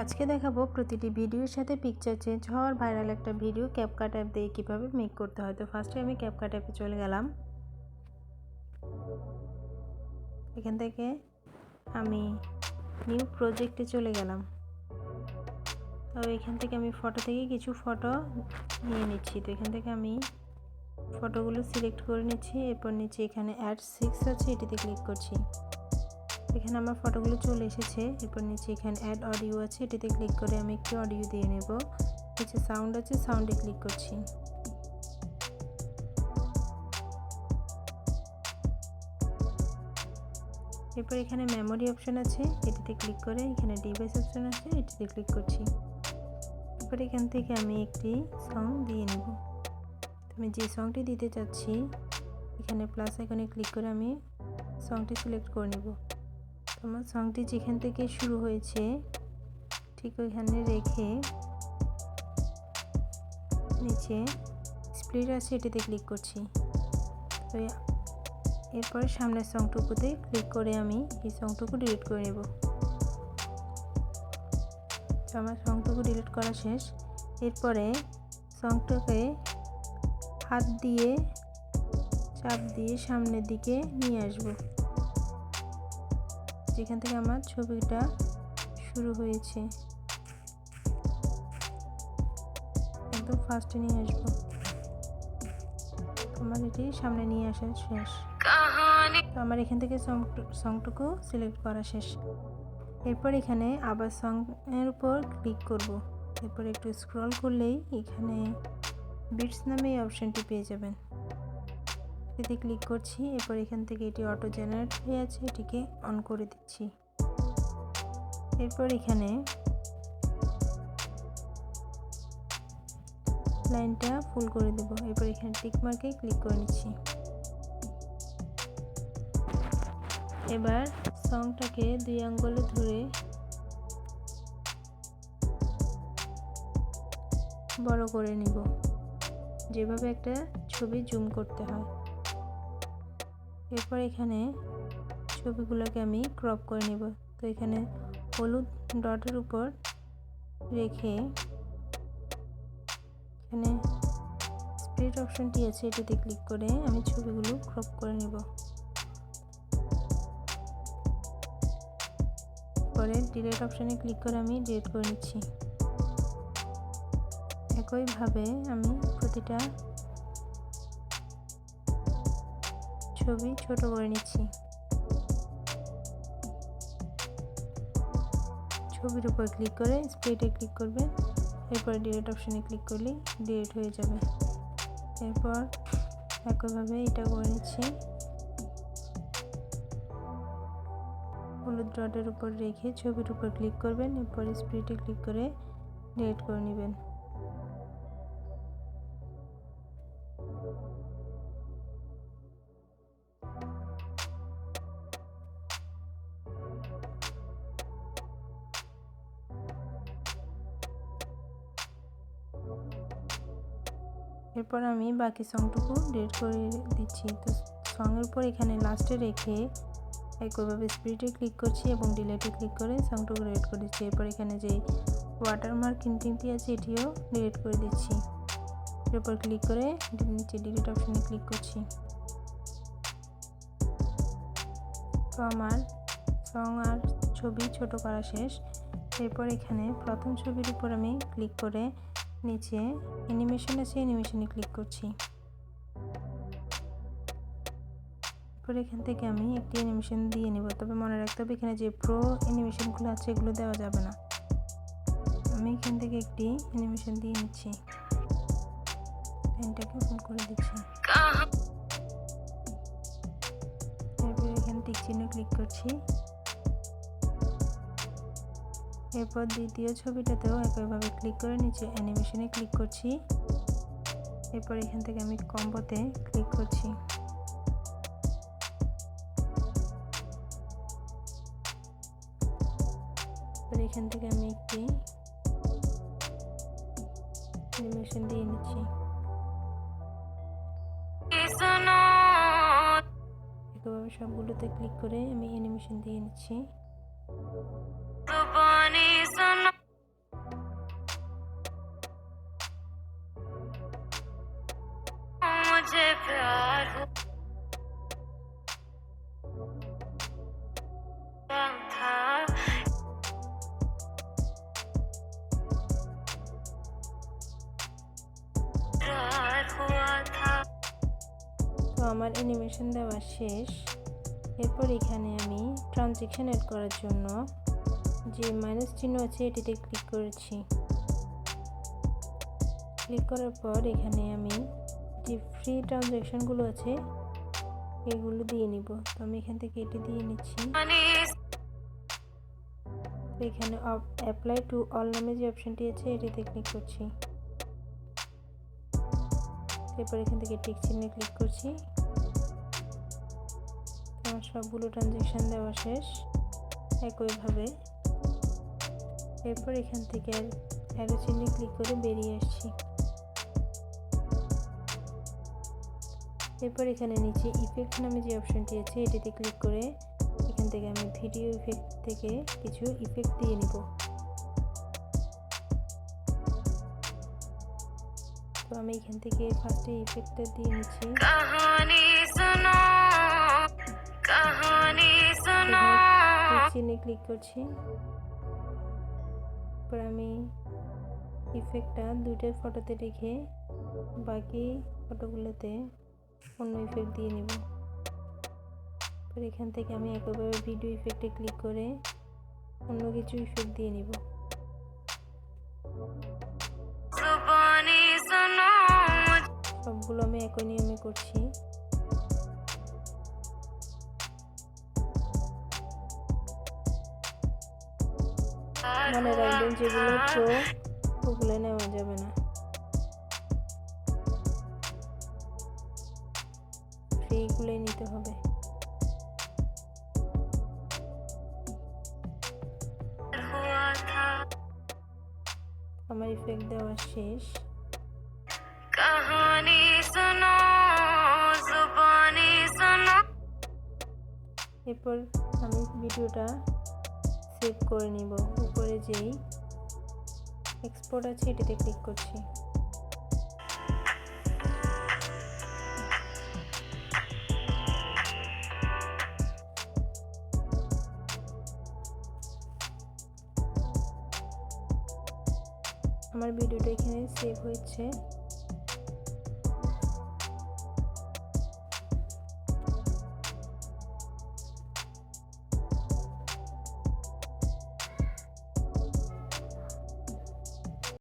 আজকে দেখাবো প্রতিটি ভিডিওর সাথে পিকচার চেঞ্জ হওয়ার ভাইরাল একটা ভিডিও ক্যাপকাট অ্যাপ দিয়ে কীভাবে মেক করতে হয়। তো ফার্স্টে আমি ক্যাপকাট অ্যাপে চলে গেলাম। এখান থেকে আমি নিউ প্রজেক্টে চলে গেলাম। তো এখান থেকে আমি ফটো থেকে কিছু ফটো নিয়ে নিচ্ছি। তো এখান থেকে আমি ফটোগুলো সিলেক্ট করে নিচ্ছি। এরপর নিচে এখানে অ্যাড 6 আছে, এটিতে ক্লিক করছি। এখানে আমার ফটোগুলো চলে এসেছে। এরপর নিচে এখানে অ্যাড অডিও আছে, এটিতে ক্লিক করে আমি একটি অডিও দিয়ে নেব। নিচে সাউন্ড আছে, সাউন্ডে ক্লিক করছি। এরপর এখানে মেমোরি অপশন আছে, এটিতে ক্লিক করে এখানে ডিভাইস অপশন আছে, এটিতে ক্লিক করছি। এরপর এখান থেকে আমি একটি সং দিয়ে নেব। আমি যে সংটি দিতে চাচ্ছি এখানে প্লাস আইকনে ক্লিক করে আমি সংটি সিলেক্ট করে নেব। আমার সংটি যেখান থেকে শুরু হয়েছে ঠিক ওইখানে রেখে নিচে স্প্লিট আছে, এটিতে ক্লিক করছি। তো এরপরে সামনের সংটুকুতে ক্লিক করে আমি এই সংটুকু ডিলিট করে নেব। তো আমার সংটুকু ডিলিট করা শেষ। এরপরে সংটাকে হাত দিয়ে চাপ দিয়ে সামনের দিকে নিয়ে আসব, যেখান থেকে আমার ছবিটা শুরু হয়েছে একদম ফার্স্টে নিয়ে আসব। আমার এটি সামনে নিয়ে আসা শেষ। তো আমার এখান থেকে সংটুকু সিলেক্ট করা শেষ। এরপর এখানে আবার সং-এর উপর ক্লিক করব। এরপর একটু স্ক্রল করলেই এখানে বিটস নামে এই অপশানটি পেয়ে যাবেন। এতে ক্লিক করছি। এরপর এখান থেকে এটি অটো জেনারেট হয়ে আছে, এটিকে অন করে দিচ্ছি। এরপর এখানে লাইনটা ফুল করে দেব। এরপর এখানে টিক মার্কে ক্লিক করে নিচ্ছি। এবার সংটাকে 2 আঙ্গুলে ধরে বড় করে নিব, যেভাবে একটা ছবি জুম করতে হয়। এরপর এখানে ছবিগুলোকে আমি ক্রপ করে নেব। তো এখানে হলুদ ডটের উপর রেখে এখানে স্প্লিট অপশনটি আছে, এটিতে ক্লিক করে আমি ছবিগুলো ক্রপ করে নেব। পরে ডিলিট অপশনে ক্লিক করে আমি ডিলিট করে নিচ্ছি। একইভাবে আমি প্রতিটা ছবি ছোট করে নিচ্ছি। ছবির উপর ক্লিক করে স্প্লিটে ক্লিক করবে। এরপর ডিলিট অপশনে ক্লিক করলেই ডিলিট হয়ে যাবে। এরপর একইভাবে এটা করে নিচ্ছি। হলুদ ডটের উপর রেখে ছবির উপর ক্লিক করবেন। এরপর স্প্লিটে ক্লিক করে ডিলিট করে নেবেন। এরপর আমি বাকি সংটুকু ডিলিট করে দিচ্ছি। তো সংয়ের উপর এখানে লাস্টে রেখে একইভাবে স্প্লিটে ক্লিক করছি এবং ডিলিটে ক্লিক করে সংটুকু ডিলিট করে দিচ্ছি। এরপর এখানে যে ওয়াটারমার্ক প্রিন্টিংটি আছে এটিও ডিলিট করে দিচ্ছি। এরপর ক্লিক করে নিচে ডিলিট অপশনে ক্লিক করছি। তো আমার সং আর ছবি ছোট করা শেষ। এরপর এখানে প্রথম ছবির উপর আমি ক্লিক করে নিচে অ্যানিমেশন আছে, অ্যানিমেশনে ক্লিক করছি। এরপর এখান থেকে আমি একটি অ্যানিমেশন দিয়ে নেব। তবে মনে রাখতে হবে এখানে যে প্রো অ্যানিমেশনগুলো আছে এগুলো দেওয়া যাবে না। আমি এখান থেকে একটি অ্যানিমেশন দিয়ে নিচ্ছি। পেনটাকে ফুল করে দিচ্ছি। এরপর এখানে টিক চিহ্নে ক্লিক করছি। এরপর দ্বিতীয় ছবিটাতেও একইভাবে ক্লিক করে নিচে অ্যানিমেশনে ক্লিক করছি। এরপর এখান থেকে আমি কম্বোতে ক্লিক করছি। এরপর এখান থেকে আমি একটি অ্যানিমেশন দিয়ে নিচ্ছি। একইভাবে সবগুলোতে ক্লিক করে আমি অ্যানিমেশন দিয়ে নিচ্ছি। তো আমার অ্যানিমেশন দেওয়া শেষ। এরপর এখানে আমি ট্রানজ্যাকশন অ্যাড করার জন্য যে মাইনাস চিহ্ন আছে এটিতে ক্লিক করেছি। ক্লিক করার পর এখানে আমি যে ফ্রি ট্রানজ্যাকশনগুলো আছে এগুলো দিয়ে নিব। তো আমি এখান থেকে এটি দিয়ে নিচ্ছি। তো এখানে অ্যাপ্লাই টু অল নামে যে অপশনটি আছে এটিতে ক্লিক করছি। এরপর এখান থেকে টিক চিহ্নে ক্লিক করছি। আমার সবগুলো ট্রানজ্যাকশন দেওয়া শেষ একইভাবে। এরপর এখান থেকে অ্যারো চিহ্নে ক্লিক করে বেরিয়ে আসছি। এরপর এখানে নিচে ইফেক্ট নামে যে অপশনটি আছে এটিতে ক্লিক করে এখান থেকে আমি ভিডিও ইফেক্ট থেকে কিছু ইফেক্ট দিয়ে নিব। তো আমি এখান থেকে ফার্স্টে ইফেক্টটা দিয়ে নিচ্ছি। চিহ্নে ক্লিক করছি। তারপর আমি ইফেক্টটা দুইটা ফটোতে রেখে বাকি ফটোগুলোতে অন্য ইফেক্ট দিয়ে নিব। তারপর এখান থেকে আমি একইভাবে ভিডিও ইফেক্টে ক্লিক করে অন্য কিছু ইফেক্ট দিয়ে নিব। সবগুলো আমি একই নিয়মে করছি। মনে রাখবেন যেগুলো প্রো ওগুলো নেওয়া যাবে না, ফ্রিগুলোই নিতে হবে। আমার ইফেক্ট দেওয়া শেষ। এরপর আমি ভিডিওটা সেভ করে নিব। উপরে যেই এক্সপোর্ট আছে এটিতে ক্লিক করছি। আমার ভিডিওটা এখানে সেভ হয়েছে।